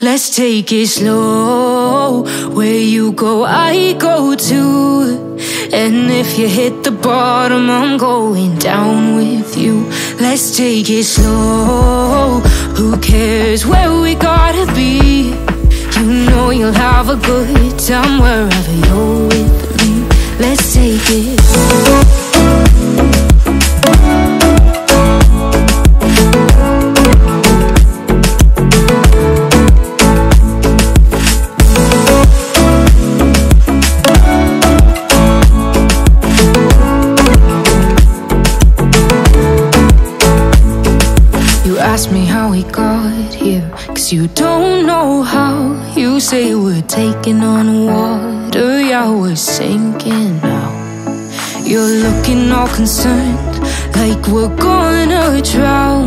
Let's take it slow. Where you go, I go too. And if you hit the bottom, I'm going down with you. Let's take it slow. Who cares where we gotta be? You know you'll have a good time wherever you're with me. Let's take it slow. Ask me how we got here, 'cause you don't know how. You say we're taking on water, yeah, we're sinking now. You're looking all concerned, like we're gonna drown.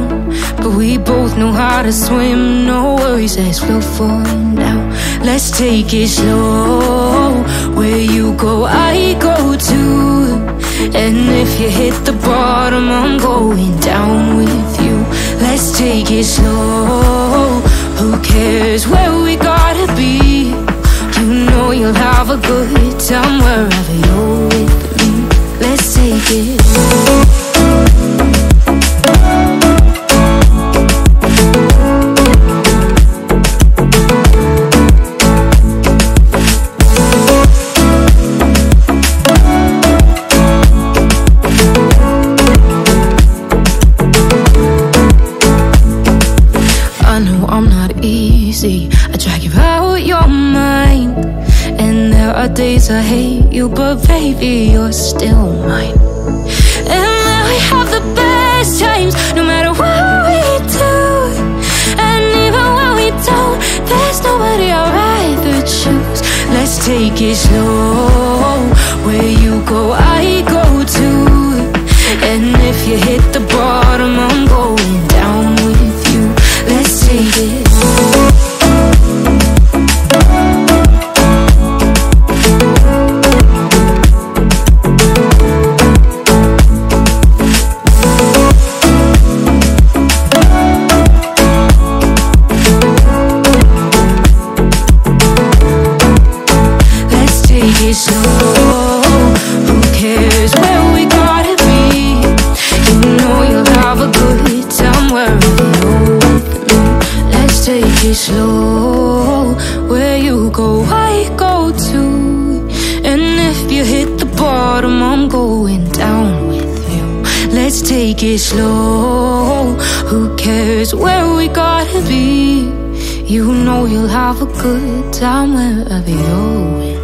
But we both know how to swim, no worries as we'll fall now. Let's take it slow. Where you go, I go too. And if you hit the bottom, I'm going down with you. Let's take it slow. Who cares where we gotta be? You know you'll have a good time wherever you're with me. Let's take it slow. I drag you out your mind, and there are days I hate you, but baby, you're still mine. And then we have the best times, no matter what we do. And even when we don't, there's nobody I'd rather choose. Let's take it slow. Where you go, I go too. And if you hit the bottom, I'm going down with you. Let's take it slow. Slow, where you go, I go too. And if you hit the bottom, I'm going down with you. Let's take it slow. Who cares where we gotta be? You know you'll have a good time wherever you're with.